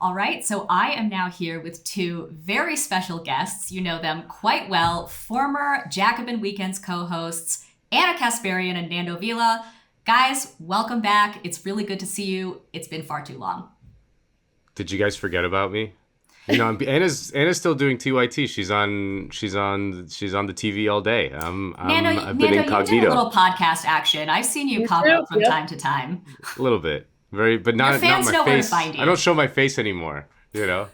All right, so I am now here with two very special guests. You know them quite well, former Jacobin Weekends co-hosts, Anna Kasparian and Nando Vila. Guys, welcome back. It's really good to see you. It's been far too long. Did you guys forget about me? You know, Anna's still doing TYT. She's on the TV all day. I've been Nando, you did a incognito little podcast action. I've seen you Me pop too. up from Yep. time to time. a little bit, but Your not fans my know where to face. find I you. don't show my face anymore. You know,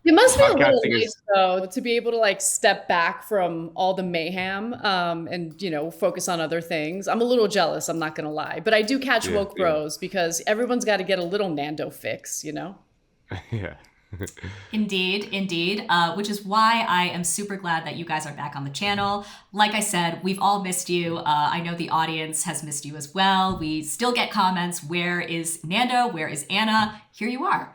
It must be a little podcasting nice is though to be able to like step back from all the mayhem and focus on other things. I'm a little jealous, I'm not gonna lie, but I do catch yeah, woke yeah, bros because everyone's got to get a little Nando fix. yeah. Indeed, indeed. Which is why I am super glad that you guys are back on the channel. Like I said, we've all missed you. I know the audience has missed you as well. We still get comments, where is Nando? Where is Anna? Here you are.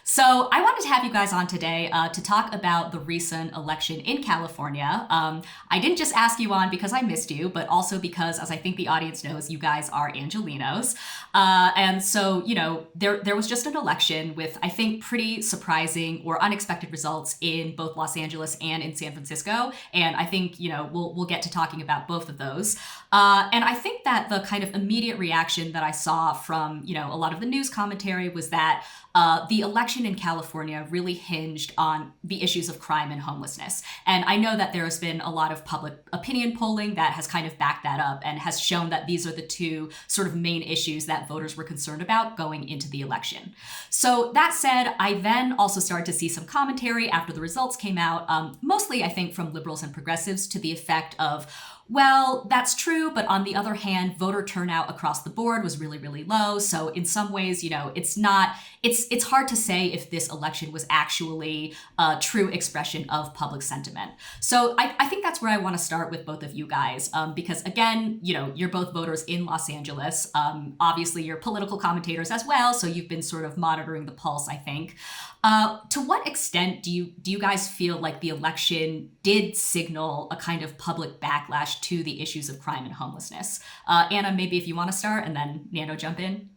So I wanted to have you guys on today to talk about the recent election in California. I didn't just ask you on because I missed you, but also because, as I think the audience knows, you guys are Angelinos. And so, there was just an election with, I think, pretty surprising or unexpected results in both Los Angeles and in San Francisco. And I think, we'll get to talking about both of those. And I think that the kind of immediate reaction that I saw from, a lot of the news commentary was that the election in California really hinged on the issues of crime and homelessness. And I know that there has been a lot of public opinion polling that has kind of backed that up and has shown that these are the two sort of main issues that voters were concerned about going into the election. So that said, I then also started to see some commentary after the results came out, mostly I think from liberals and progressives, to the effect of, well, that's true, but on the other hand, voter turnout across the board was really, really low. So in some ways, it's hard to say if this election was actually a true expression of public sentiment. So I think that's where I want to start with both of you guys, because again, you're both voters in Los Angeles. Obviously, you're political commentators as well, so you've been sort of monitoring the pulse, I think. To what extent do you guys feel like the election did signal a kind of public backlash to the issues of crime and homelessness? Anna, maybe if you want to start, and then Nando jump in.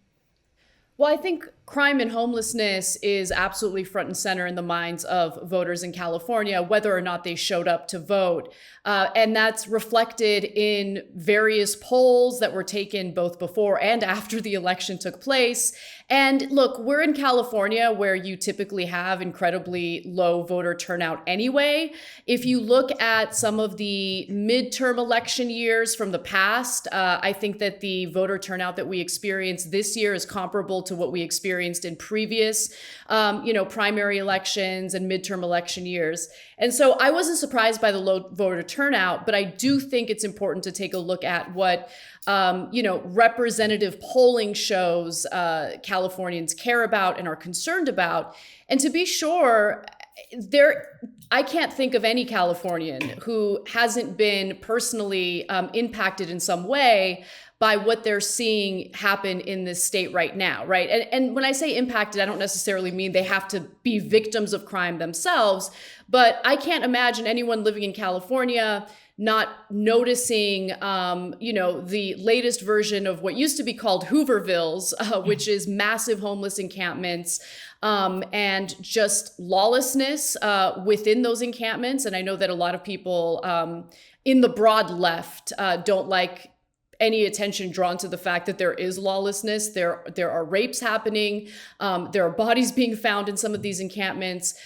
Well, I think crime and homelessness is absolutely front and center in the minds of voters in California, whether or not they showed up to vote. And that's reflected in various polls that were taken both before and after the election took place. And look, we're in California where you typically have incredibly low voter turnout anyway. If you look at some of the midterm election years from the past, I think that the voter turnout that we experienced this year is comparable to what we experienced in previous, primary elections and midterm election years. And so I wasn't surprised by the low voter turnout, but I do think it's important to take a look at what representative polling shows Californians care about and are concerned about. And to be sure, I can't think of any Californian who hasn't been personally impacted in some way by what they're seeing happen in this state right now, right? And when I say impacted, I don't necessarily mean they have to be victims of crime themselves, but I can't imagine anyone living in California not noticing, the latest version of what used to be called Hoovervilles, which is massive homeless encampments, and just lawlessness within those encampments. And I know that a lot of people in the broad left don't like any attention drawn to the fact that there is lawlessness. There are rapes happening. There are bodies being found in some of these encampments.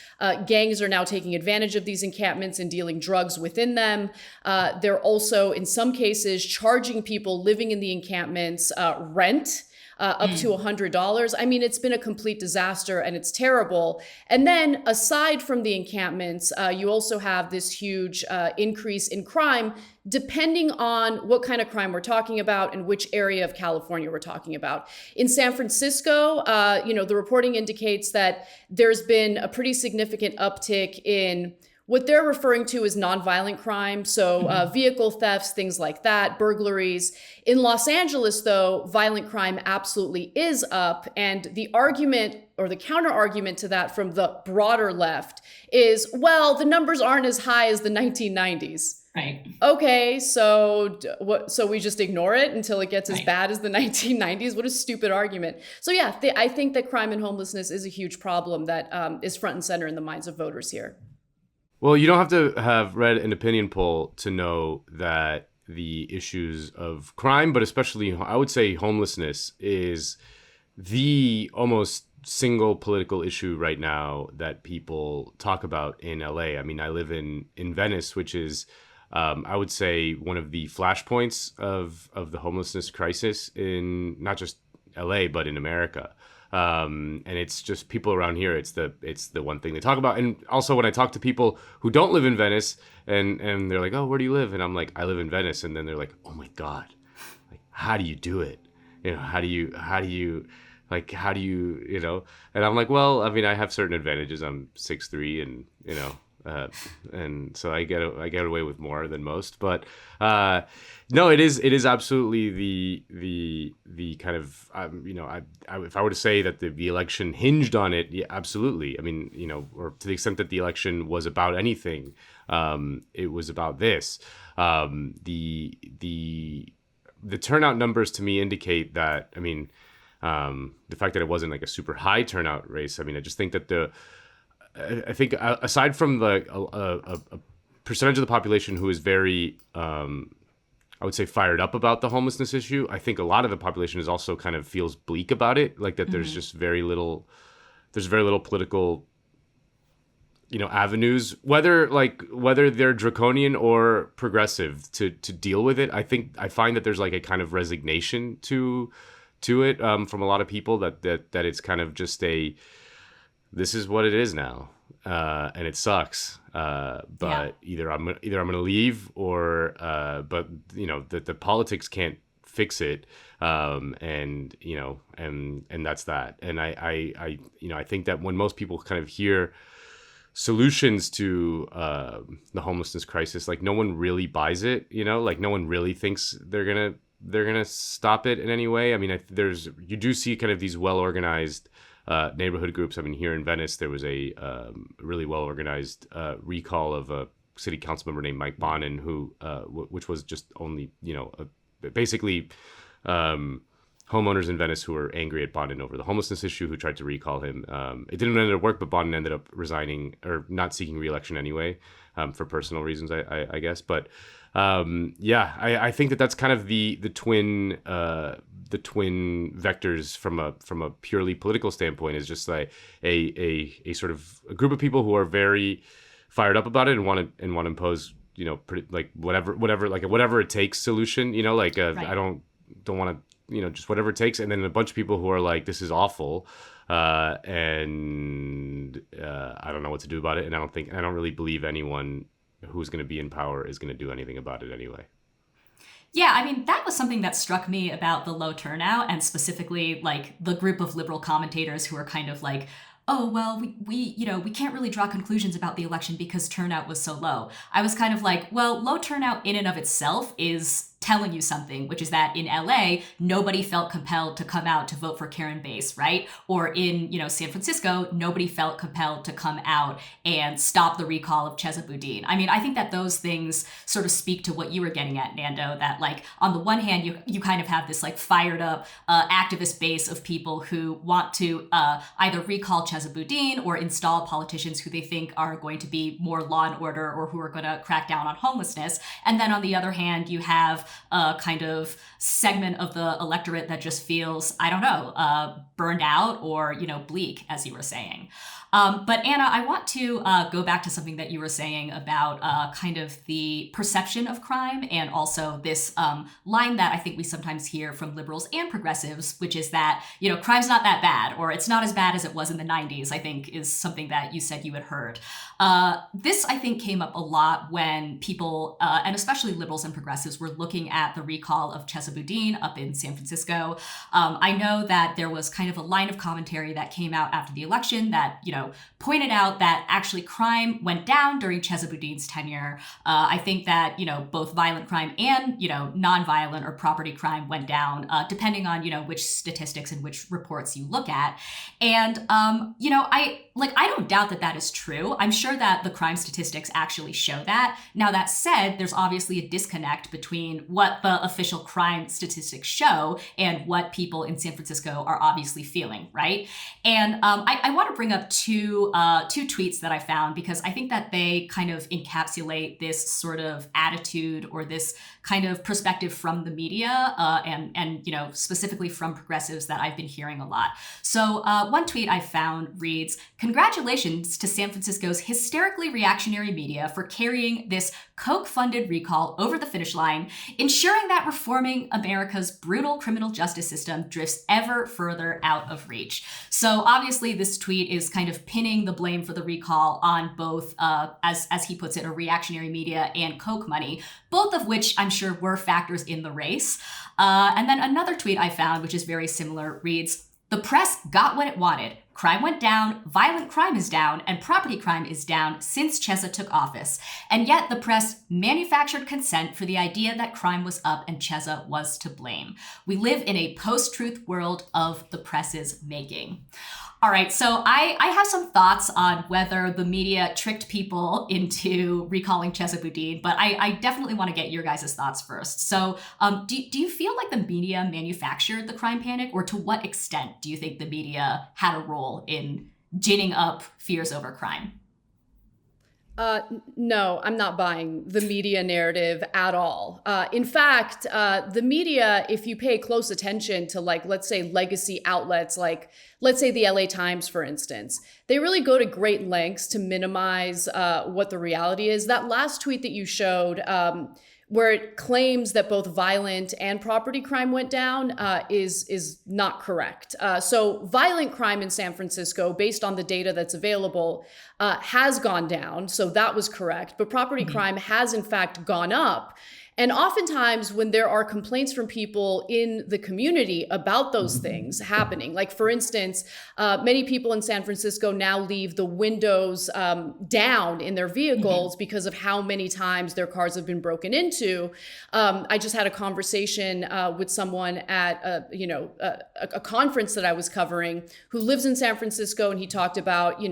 Gangs are now taking advantage of these encampments and dealing drugs within them. They're also, in some cases, charging people living in the encampments rent. Up to $100. I mean, it's been a complete disaster and it's terrible. And then aside from the encampments, you also have this huge increase in crime, depending on what kind of crime we're talking about and which area of California we're talking about. In San Francisco, the reporting indicates that there's been a pretty significant uptick in what they're referring to as nonviolent crime. So vehicle thefts, things like that, burglaries. In Los Angeles, though, violent crime absolutely is up. And the argument or the counter argument to that from the broader left is, well, the numbers aren't as high as the 1990s. Right. Okay, so what? So we just ignore it until it gets as bad as the 1990s? What a stupid argument. So yeah, I think that crime and homelessness is a huge problem that is front and center in the minds of voters here. Well, you don't have to have read an opinion poll to know that the issues of crime, but especially I would say homelessness, is the almost single political issue right now that people talk about in LA. I mean, I live in Venice, which is I would say one of the flashpoints of the homelessness crisis in not just LA but in America. And it's just people around here. It's the one thing they talk about. And also when I talk to people who don't live in Venice and they're like, oh, where do you live? And I'm like, I live in Venice. And then they're like, oh my God, like how do you do it? You know, how do you like how do you, you know? And I'm like, well, I mean, I have certain advantages. I'm 6'3", and you know, and so I get away with more than most. But no, it is absolutely the kind of you know, if I were to say that the election hinged on it, yeah, absolutely. I mean, you know, or to the extent that the election was about anything, it was about this. The turnout numbers to me indicate that, I mean, the fact that it wasn't like a super high turnout race. I mean, I just think that I think aside from a percentage of the population who is very, I would say, fired up about the homelessness issue, I think a lot of the population is also kind of feels bleak about it. Like that there's just very little political, you know, avenues, whether they're draconian or progressive to deal with it. I find that there's like a kind of resignation to it from a lot of people that it's kind of just this is what it is now, and it sucks. But either I'm gonna leave or but you know the politics can't fix it, and you know and that's that. And I you know I think that when most people kind of hear solutions to the homelessness crisis, like no one really buys it, you know, like no one really thinks they're gonna stop it in any way. I mean, you do see kind of these well organized neighborhood groups. I mean, here in Venice, there was a really well organized recall of a city council member named Mike Bonin, who which was just only, you know, basically homeowners in Venice who were angry at Bonin over the homelessness issue, who tried to recall him. It didn't end up work, but Bonin ended up resigning or not seeking re-election anyway, for personal reasons, I guess. But yeah, I think that's kind of the twin vectors from a purely political standpoint, is just like a sort of a group of people who are very fired up about it and want to impose, you know, pretty, like whatever it takes solution, you know, like right. I don't want to, you know, just whatever it takes. And then a bunch of people who are like, this is awful. And I don't know what to do about it. And I don't really believe anyone who's going to be in power is going to do anything about it anyway. Yeah, I mean, that was something that struck me about the low turnout, and specifically like the group of liberal commentators who are kind of like, oh, well, we can't really draw conclusions about the election because turnout was so low. I was kind of like, well, low turnout in and of itself is telling you something, which is that in LA, nobody felt compelled to come out to vote for Karen Bass, right? Or in, you know, San Francisco, nobody felt compelled to come out and stop the recall of Chesa Boudin. I mean, I think that those things sort of speak to what you were getting at, Nando, that like, on the one hand, you kind of have this like fired up activist base of people who want to either recall Chesa Boudin or install politicians who they think are going to be more law and order or who are going to crack down on homelessness. And then on the other hand, you have a kind of segment of the electorate that just feels, I don't know, burned out or, you know, bleak, as you were saying. But Anna, I want to go back to something that you were saying about kind of the perception of crime, and also this line that I think we sometimes hear from liberals and progressives, which is that, you know, crime's not that bad, or it's not as bad as it was in the 90s, I think is something that you said you had heard. This, I think, came up a lot when people, and especially liberals and progressives, were looking at the recall of Chesa Boudin up in San Francisco. I know that there was kind of a line of commentary that came out after the election that, you know, pointed out that actually crime went down during Chesa Boudin's tenure. I think that, you know, both violent crime and, you know, nonviolent or property crime went down, depending on, you know, which statistics and which reports you look at. And I don't doubt that that is true. I'm sure that the crime statistics actually show that. Now, that said, there's obviously a disconnect between what the official crime statistics show and what people in San Francisco are obviously feeling, right? And I want to bring up two tweets that I found because I think that they kind of encapsulate this sort of attitude or this kind of perspective from the media and specifically from progressives that I've been hearing a lot. So one tweet I found reads, "Congratulations to San Francisco's hysterically reactionary media for carrying this Koch-funded recall over the finish line, ensuring that reforming America's brutal criminal justice system drifts ever further out of reach." So obviously this tweet is kind of pinning the blame for the recall on both, as he puts it, a reactionary media and Koch money, both of which I'm sure were factors in the race. And then another tweet I found, which is very similar, reads, "The press got what it wanted. Crime went down, violent crime is down, and property crime is down since Chesa took office. And yet the press manufactured consent for the idea that crime was up and Chesa was to blame. We live in a post-truth world of the press's making." All right, so I have some thoughts on whether the media tricked people into recalling Chesa Boudin, but I definitely want to get your guys' thoughts first. So do you feel like the media manufactured the crime panic, or to what extent do you think the media had a role in ginning up fears over crime? No, I'm not buying the media narrative at all. In fact, the media, if you pay close attention to, like, let's say legacy outlets, like let's say the LA Times, for instance, they really go to great lengths to minimize what the reality is. That last tweet that you showed, where it claims that both violent and property crime went down, is not correct. So violent crime in San Francisco, based on the data that's available, has gone down. So that was correct. But property crime has in fact gone up. And oftentimes when there are complaints from people in the community about those things happening, like for instance, many people in San Francisco now leave the windows down in their vehicles because of how many times their cars have been broken into. I just had a conversation with someone at a conference that I was covering who lives in San Francisco, and he talked about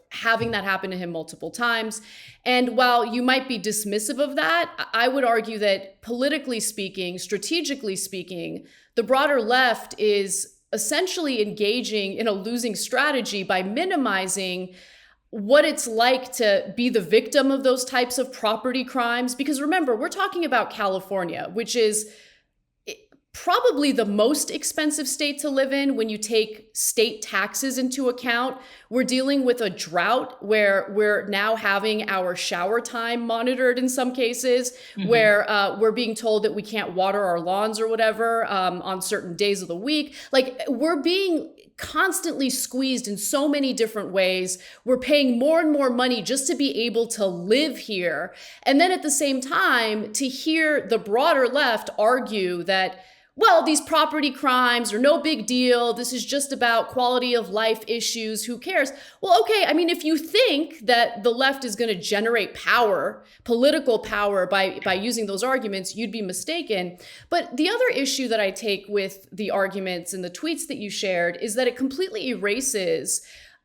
having that happen to him multiple times. And while you might be dismissive of that, I would argue that politically speaking, strategically speaking, the broader left is essentially engaging in a losing strategy by minimizing what it's like to be the victim of those types of property crimes. Because remember, we're talking about California, which is probably the most expensive state to live in when you take state taxes into account. We're dealing with a drought where we're now having our shower time monitored in some cases, where we're being told that we can't water our lawns or whatever on certain days of the week. Like, we're being constantly squeezed in so many different ways. We're paying more and more money just to be able to live here. And then at the same time, to hear the broader left argue that, well, these property crimes are no big deal. This is just about quality of life issues. Who cares? Well, okay. I mean, if you think that the left is going to generate power, political power by using those arguments, you'd be mistaken. But the other issue that I take with the arguments and the tweets that you shared is that it completely erases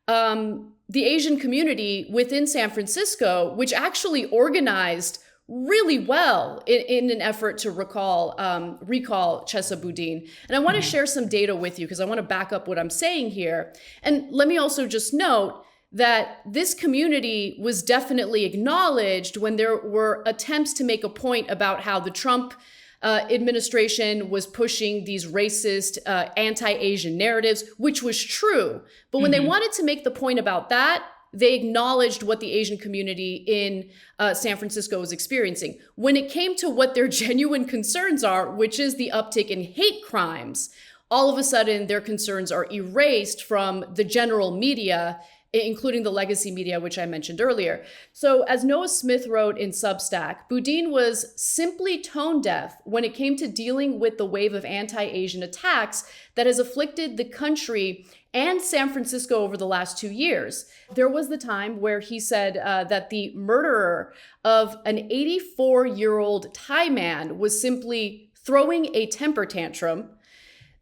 the Asian community within San Francisco, which actually organized really well in an effort to recall Chesa Boudin. And I want to share some data with you because I want to back up what I'm saying here. And let me also just note that this community was definitely acknowledged when there were attempts to make a point about how the Trump administration was pushing these racist, anti-Asian narratives, which was true. But when they wanted to make the point about that, they acknowledged what the Asian community in San Francisco was experiencing. When it came to what their genuine concerns are, which is the uptick in hate crimes, all of a sudden their concerns are erased from the general media, including the legacy media, which I mentioned earlier. So as Noah Smith wrote in Substack, Boudin was simply tone deaf when it came to dealing with the wave of anti-Asian attacks that has afflicted the country and San Francisco over the last 2 years. There was the time where he said that the murderer of an 84-year-old Thai man was simply throwing a temper tantrum,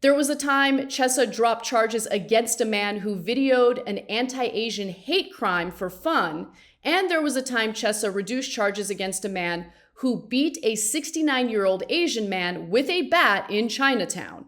There was a time Chesa dropped charges against a man who videoed an anti-Asian hate crime for fun. And there was a time Chesa reduced charges against a man who beat a 69-year-old Asian man with a bat in Chinatown.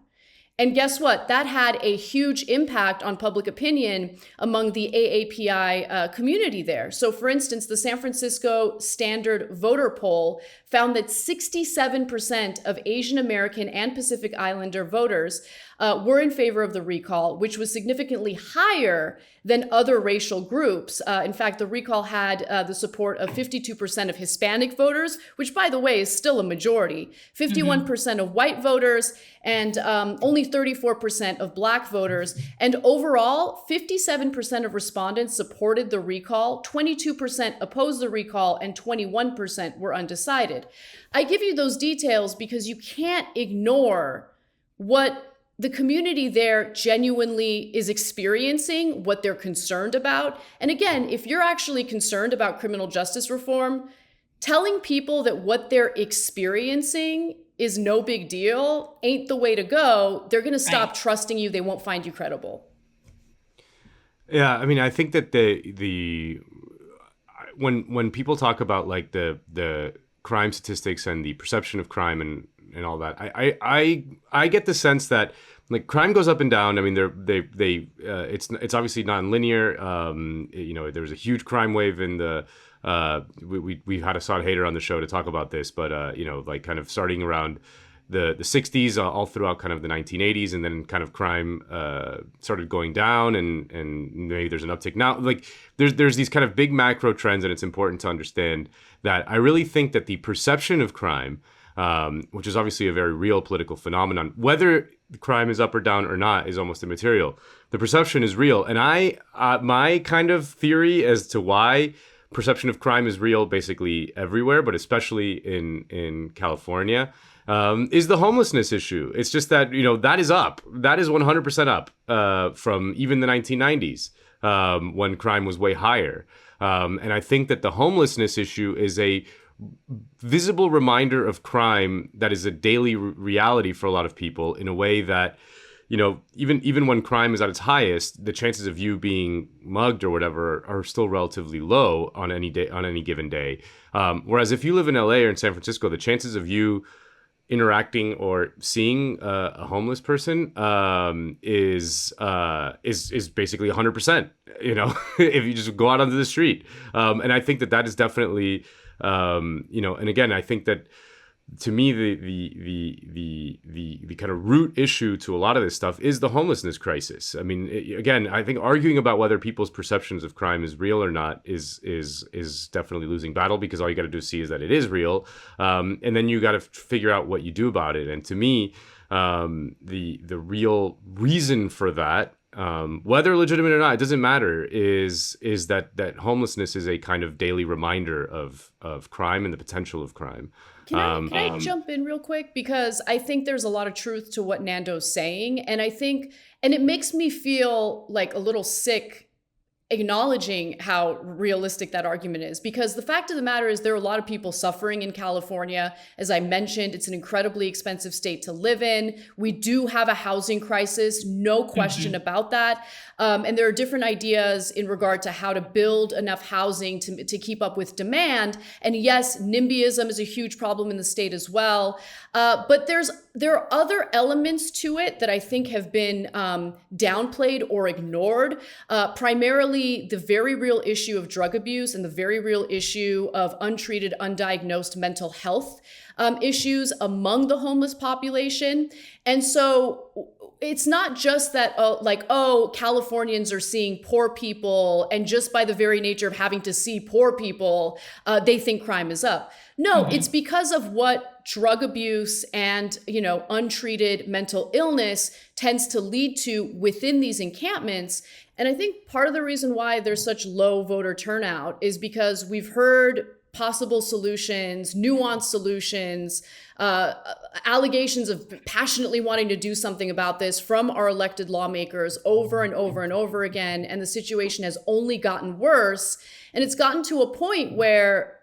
And guess what? That had a huge impact on public opinion among the AAPI community there. So for instance, the San Francisco Standard voter poll found that 67% of Asian American and Pacific Islander voters were in favor of the recall, which was significantly higher than other racial groups. In fact, the recall had the support of 52% of Hispanic voters, which, by the way, is still a majority, 51% of white voters, and only 34% of Black voters. And overall, 57% of respondents supported the recall, 22% opposed the recall, and 21% were undecided. I give you those details because you can't ignore what the community there genuinely is experiencing, what they're concerned about. And again, if you're actually concerned about criminal justice reform, telling people that what they're experiencing is no big deal ain't the way to go. They're going to stop trusting you. They won't find you credible. Yeah, I mean, I think that when people talk about like the crime statistics and the perception of crime and all that, I get the sense that like crime goes up and down. I mean, it's obviously non-linear. There was a huge crime wave in the we had Assad Haider on the show to talk about this, but like kind of starting around the 60s, all throughout kind of the 1980s, and then kind of crime started going down, and maybe there's an uptick now. Like there's these kind of big macro trends, and it's important to understand that I really think that the perception of crime, which is obviously a very real political phenomenon, whether the crime is up or down or not is almost immaterial. The perception is real, and my kind of theory as to why perception of crime is real basically everywhere, but especially in California, is the homelessness issue. It's just that, that is up. That is 100% up from even the 1990s when crime was way higher. And I think that the homelessness issue is a visible reminder of crime that is a daily reality for a lot of people in a way that, even when crime is at its highest, the chances of you being mugged or whatever are still relatively low on any day, on any given day. Whereas if you live in LA or in San Francisco, the chances of you interacting or seeing a homeless person is basically 100%. If you just go out onto the street, and I think that is definitely and again, I think that to me the kind of root issue to a lot of this stuff is the homelessness crisis. I mean, again, I think arguing about whether people's perceptions of crime is real or not is definitely losing battle, because all you got to do is see is that it is real, and then you got to figure out what you do about it. And to me, the real reason for that, whether legitimate or not, it doesn't matter, is that homelessness is a kind of daily reminder of crime and the potential of crime. Can I jump in real quick? Because I think there's a lot of truth to what Nando's saying. And it makes me feel like a little sick acknowledging how realistic that argument is, because the fact of the matter is there are a lot of people suffering in California. As I mentioned, it's an incredibly expensive state to live in. We do have a housing crisis, no question about that. And there are different ideas in regard to how to build enough housing to keep up with demand. And yes, NIMBYism is a huge problem in the state as well. But there are other elements to it that I think have been downplayed or ignored, primarily the very real issue of drug abuse and the very real issue of untreated, undiagnosed mental health issues among the homeless population. And so it's not just that, Californians are seeing poor people, and just by the very nature of having to see poor people, they think crime is up. No, it's because of what drug abuse and, untreated mental illness tends to lead to within these encampments. And I think part of the reason why there's such low voter turnout is because we've heard possible solutions, nuanced solutions, allegations of passionately wanting to do something about this from our elected lawmakers over and over and over again. And the situation has only gotten worse. And it's gotten to a point where,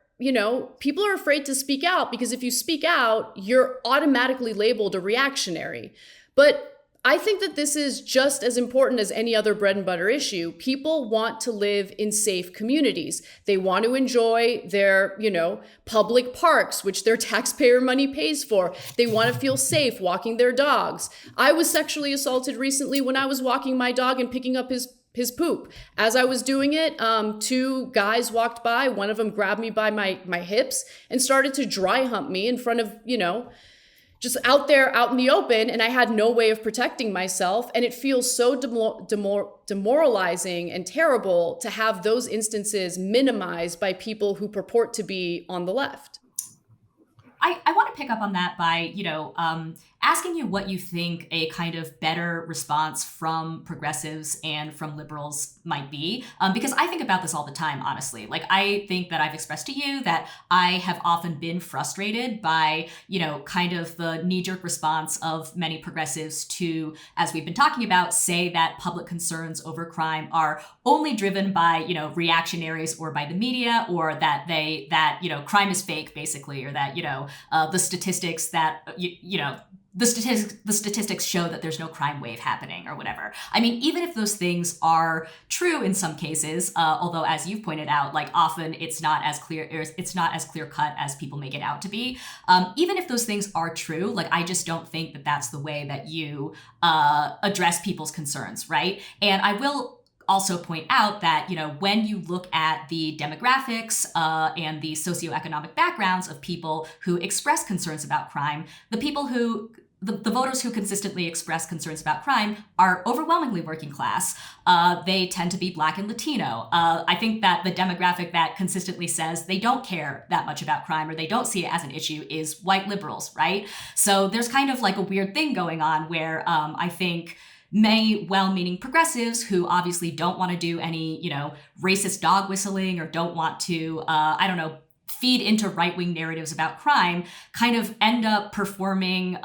people are afraid to speak out, because if you speak out, you're automatically labeled a reactionary. But I think that this is just as important as any other bread and butter issue. People want to live in safe communities. They want to enjoy their, public parks, which their taxpayer money pays for. They want to feel safe walking their dogs. I was sexually assaulted recently when I was walking my dog and picking up his poop. As I was doing it, two guys walked by. One of them grabbed me by my hips and started to dry hump me in front of, just out there, out in the open, and I had no way of protecting myself. And it feels so demoralizing and terrible to have those instances minimized by people who purport to be on the left. I want to pick up on that by, asking you what you think a kind of better response from progressives and from liberals might be. Because I think about this all the time, honestly. Like, I think that I've expressed to you that I have often been frustrated by, kind of the knee-jerk response of many progressives to, as we've been talking about, say that public concerns over crime are only driven by, reactionaries or by the media, or that crime is fake, basically, or that, the statistics that, the statistics show that there's no crime wave happening or whatever. I mean, even if those things are true in some cases, although as you've pointed out, like often it's not as clear cut as people make it out to be. Even if those things are true, like I just don't think that that's the way that you address people's concerns, right? And I will also point out that, when you look at the demographics and the socioeconomic backgrounds of people who express concerns about crime, the voters who consistently express concerns about crime are overwhelmingly working class. They tend to be Black and Latino. I think that the demographic that consistently says they don't care that much about crime or they don't see it as an issue is white liberals, right? So there's kind of like a weird thing going on where I think many well-meaning progressives who obviously don't want to do any, racist dog whistling or don't want to, feed into right-wing narratives about crime, kind of end up performing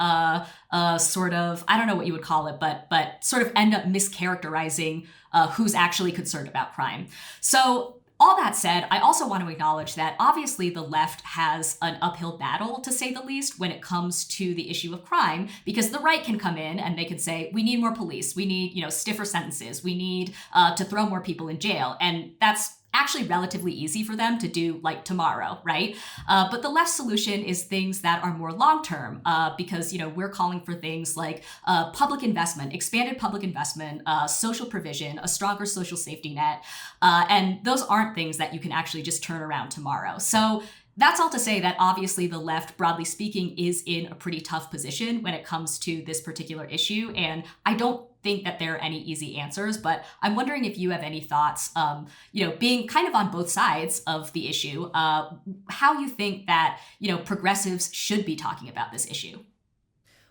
sort of, I don't know what you would call it, but sort of end up mischaracterizing who's actually concerned about crime. So all that said, I also want to acknowledge that obviously the left has an uphill battle, to say the least, when it comes to the issue of crime, because the right can come in and they can say, we need more police, we need, stiffer sentences, we need to throw more people in jail. And that's actually relatively easy for them to do like tomorrow, right? But the left solution is things that are more long-term because, we're calling for things like public investment, expanded public investment, social provision, a stronger social safety net. And those aren't things that you can actually just turn around tomorrow. So that's all to say that obviously the left, broadly speaking, is in a pretty tough position when it comes to this particular issue. And I don't think that there are any easy answers, but I'm wondering if you have any thoughts, being kind of on both sides of the issue, how you think that, progressives should be talking about this issue.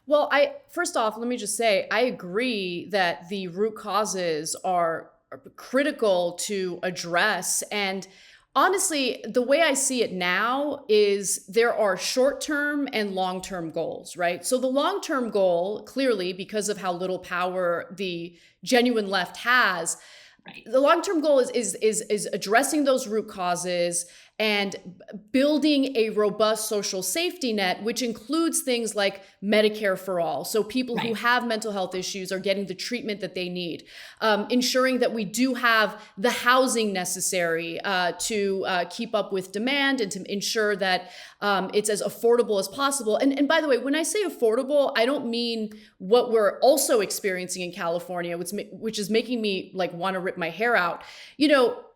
Well, first off, let me just say, I agree that the root causes are critical to address. And honestly, the way I see it now is there are short-term and long-term goals, right? So the long-term goal, clearly, because of how little power the genuine left has, right, the long-term goal is addressing those root causes and building a robust social safety net, which includes things like Medicare for all. So people who have mental health issues are getting the treatment that they need, ensuring that we do have the housing necessary to keep up with demand and to ensure that it's as affordable as possible. And by the way, when I say affordable, I don't mean what we're also experiencing in California, which is making me like want to rip my hair out.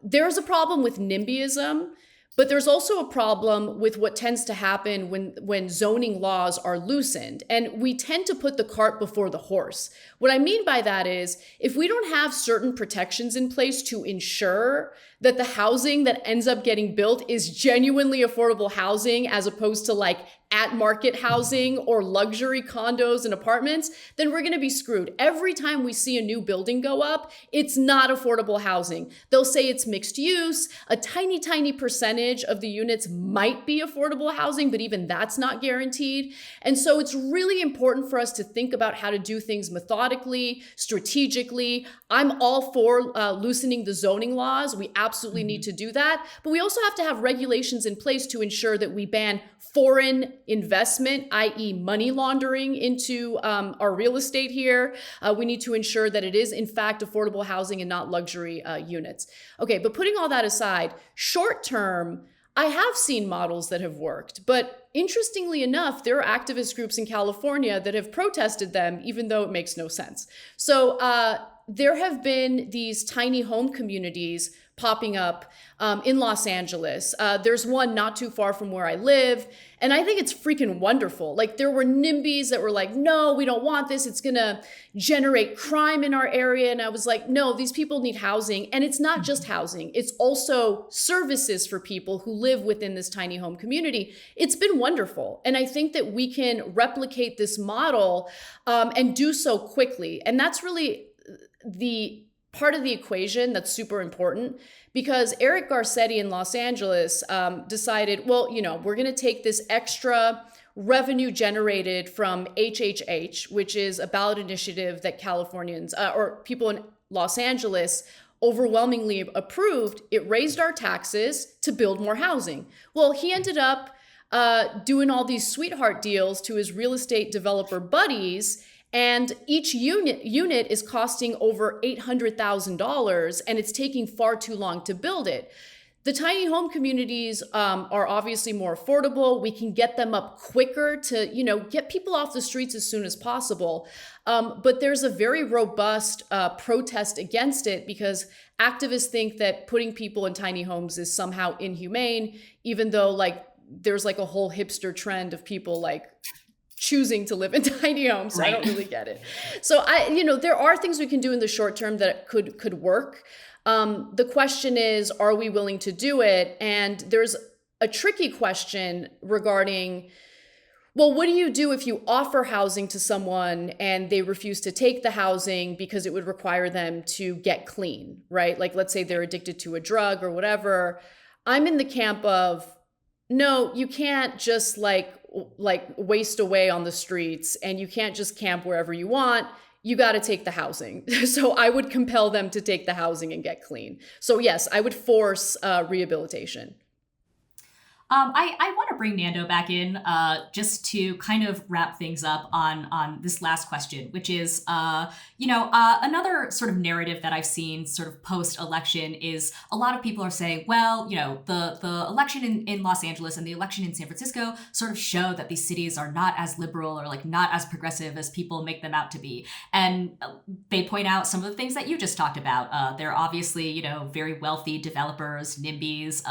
There's a problem with NIMBYism. But there's also a problem with what tends to happen when zoning laws are loosened. And we tend to put the cart before the horse. What I mean by that is, if we don't have certain protections in place to ensure that the housing that ends up getting built is genuinely affordable housing, as opposed to like at market housing or luxury condos and apartments, then we're going to be screwed. Every time we see a new building go up, it's not affordable housing. They'll say it's mixed use. A tiny, tiny percentage of the units might be affordable housing, but even that's not guaranteed. And so it's really important for us to think about how to do things methodically, strategically. I'm all for loosening the zoning laws. We absolutely need to do that. But we also have to have regulations in place to ensure that we ban foreign investment, i.e. money laundering into our real estate here. We need to ensure that it is in fact affordable housing and not luxury units. Okay, but putting all that aside, short term, I have seen models that have worked, but interestingly enough, there are activist groups in California that have protested them, even though it makes no sense. So there have been these tiny home communities popping up in Los Angeles. There's one not too far from where I live, and I think it's freaking wonderful. Like, there were NIMBYs that were like, no, we don't want this. It's gonna generate crime in our area. And I was like, no, these people need housing. And it's not just housing, it's also services for people who live within this tiny home community. It's been wonderful. And I think that we can replicate this model and do so quickly. And that's really the part of the equation that's super important, because Eric Garcetti in Los Angeles decided, well, you know, we're going to take this extra revenue generated from HHH, which is a ballot initiative that Californians or people in Los Angeles overwhelmingly approved. It raised our taxes to build more housing. Well, he ended up doing all these sweetheart deals to his real estate developer buddies, and each unit is costing over $800,000, and it's taking far too long to build it. The tiny home communities are obviously more affordable. We can get them up quicker to, you know, get people off the streets as soon as possible. But there's a very robust protest against it, because activists think that putting people in tiny homes is somehow inhumane, even though like there's like a whole hipster trend of people like choosing to live in tiny homes. So I don't really get it. So there are things we can do in the short term that could work. The question is, are we willing to do it? And there's a tricky question regarding, well, what do you do if you offer housing to someone and they refuse to take the housing because it would require them to get clean, right? Like, let's say they're addicted to a drug or whatever. I'm in the camp of, no, you can't just like waste away on the streets, and you can't just camp wherever you want. You got to take the housing. So I would compel them to take the housing and get clean. So yes, I would force rehabilitation. I want to bring Nando back in just to kind of wrap things up on this last question, which is, another sort of narrative that I've seen sort of post-election is a lot of people are saying, well, you know, the election in Los Angeles and the election in San Francisco sort of show that these cities are not as liberal or like not as progressive as people make them out to be. And they point out some of the things that you just talked about. They're obviously, you know, very wealthy developers, NIMBYs,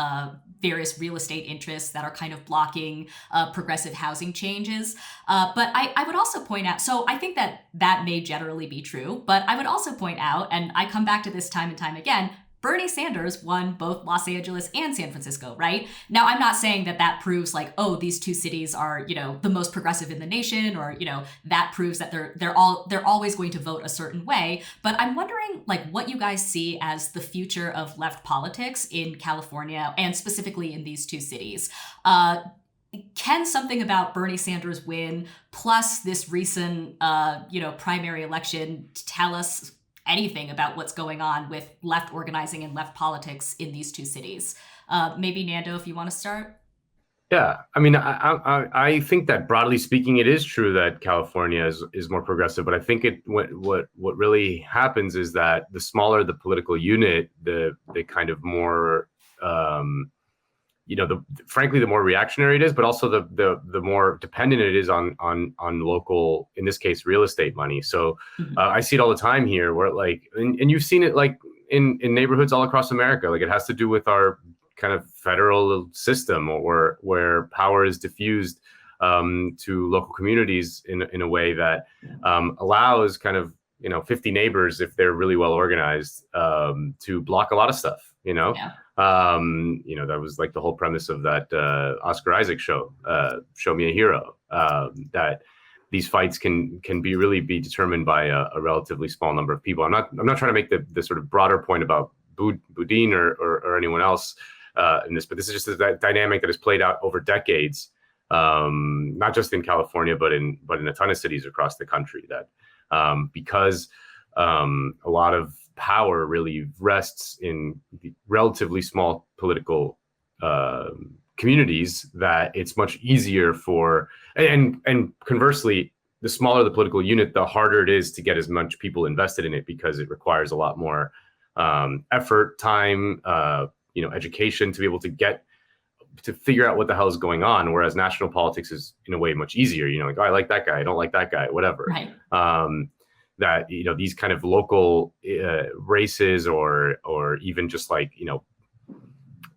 various real estate interests that are kind of blocking progressive housing changes. But I would also point out, so I think that may generally be true, but I would also point out, and I come back to this time and time again, Bernie Sanders won both Los Angeles and San Francisco, right? Now, I'm not saying that proves like, oh, these two cities are, you know, the most progressive in the nation, or, you know, that proves that they're always going to vote a certain way. But I'm wondering like what you guys see as the future of left politics in California and specifically in these two cities. Can something about Bernie Sanders' win plus this recent, primary election tell us anything about what's going on with left organizing and left politics in these two cities? Maybe Nando, if you want to start. Yeah, I mean, I think that broadly speaking, it is true that California is more progressive, but I think what really happens is that the smaller the political unit, the kind of more frankly, the more reactionary it is, but also the more dependent it is on local, in this case, real estate money. So I see it all the time here, where like, and you've seen it like in neighborhoods all across America. Like, it has to do with our kind of federal system, or where power is diffused to local communities in a way that allows kind of 50 neighbors, if they're really well organized, to block a lot of stuff. Yeah. That was like the whole premise of that Oscar Isaac show, Show Me a Hero, that these fights can really be determined by a relatively small number of people. I'm not trying to make the sort of broader point about Boudin or anyone else in this, but this is just a dynamic that has played out over decades, not just in California, but in a ton of cities across the country, that because a lot of power really rests in the relatively small political communities that it's much easier for, and conversely, the smaller the political unit, the harder it is to get as much people invested in it, because it requires a lot more effort, time, education to be able to figure out what the hell is going on. Whereas national politics is in a way much easier. Like, oh, I like that guy, I don't like that guy, whatever. Right. That these kind of local races or even just like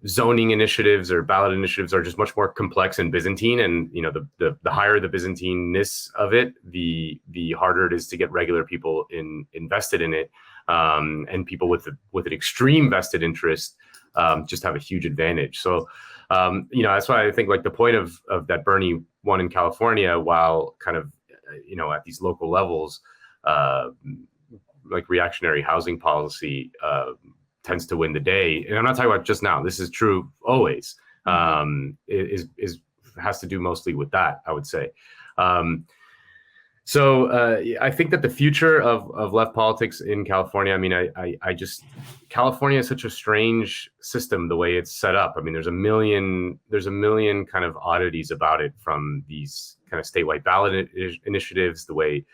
zoning initiatives or ballot initiatives are just much more complex and Byzantine. And the higher the Byzantine-ness of it, the harder it is to get regular people invested in it. And people with an extreme vested interest just have a huge advantage. So that's why I think like the point of that Bernie won in California, while kind of at these local levels, like reactionary housing policy tends to win the day. And I'm not talking about just now. This is true always. Has to do mostly with that, I would say. So I think that the future of left politics in California, I mean, I just, California is such a strange system, the way it's set up. I mean, there's a million kind of oddities about it, from these kind of statewide ballot initiatives, the way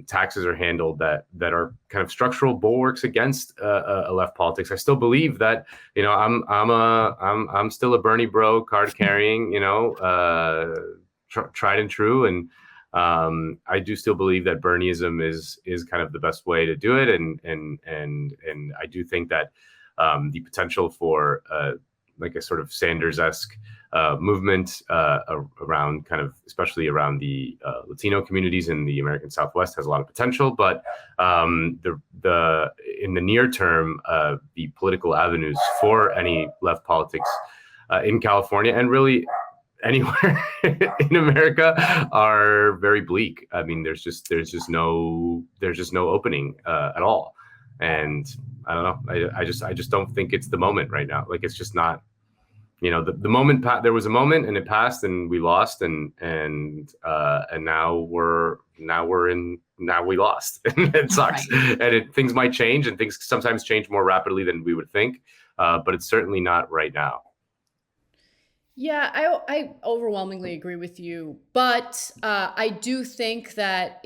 taxes are handled that are kind of structural bulwarks against a left politics. I still believe that, I'm still a Bernie bro, card carrying, tried and true. And I do still believe that Bernieism is kind of the best way to do it, and I do think that the potential for like a sort of Sanders-esque movement around kind of, especially around the Latino communities in the American Southwest, has a lot of potential. But in the near term, the political avenues for any left politics in California, and really anywhere in America, are very bleak. I mean, there's just no opening at all. And I don't know. I just don't think it's the moment right now. Like, it's just not. The moment there was a moment and it passed and we lost, and now we lost. It sucks. Right. And things might change, and things sometimes change more rapidly than we would think. But it's certainly not right now. Yeah, I overwhelmingly agree with you, but I do think that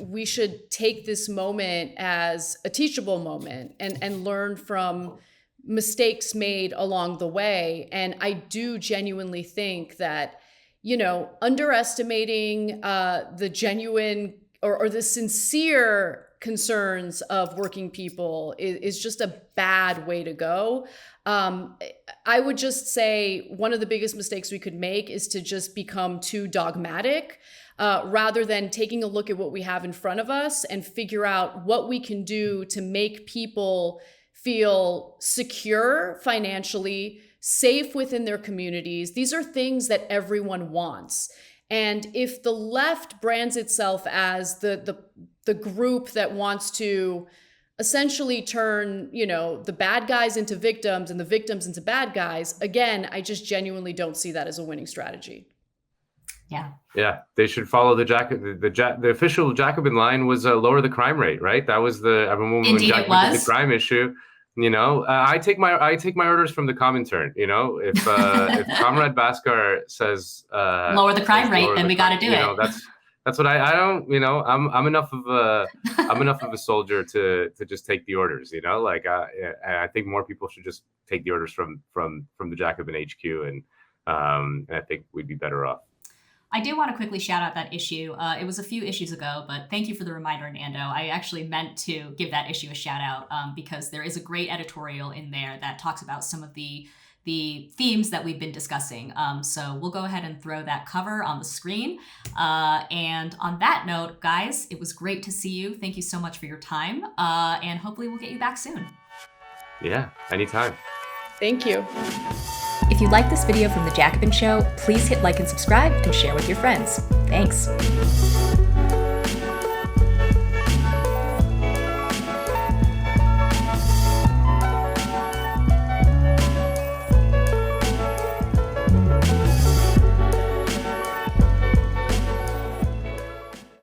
we should take this moment as a teachable moment and learn from mistakes made along the way. And I do genuinely think that, underestimating the genuine or the sincere concerns of working people is just a bad way to go. I would just say one of the biggest mistakes we could make is to just become too dogmatic, rather than taking a look at what we have in front of us and figure out what we can do to make people feel secure financially, safe within their communities. These are things that everyone wants. And if the left brands itself as the group that wants to essentially turn, the bad guys into victims and the victims into bad guys, again, I just genuinely don't see that as a winning strategy. Yeah, they should follow the official Jacobin line was lower the crime rate, right? That was when Jacobin did the crime issue. I take my orders from the Comintern. If Comrade Bhaskar says lower the crime rate, then we got to do it. That's what I don't. I'm enough of a soldier to just take the orders. I think more people should just take the orders from the Jacobin HQ, and I think we'd be better off. I do want to quickly shout out that issue. It was a few issues ago, but thank you for the reminder, Nando. I actually meant to give that issue a shout out because there is a great editorial in there that talks about some of the themes that we've been discussing. So we'll go ahead and throw that cover on the screen. And on that note, guys, it was great to see you. Thank you so much for your time. And hopefully we'll get you back soon. Yeah, anytime. Thank you. If you like this video from The Jacobin Show, please hit like and subscribe and share with your friends. Thanks.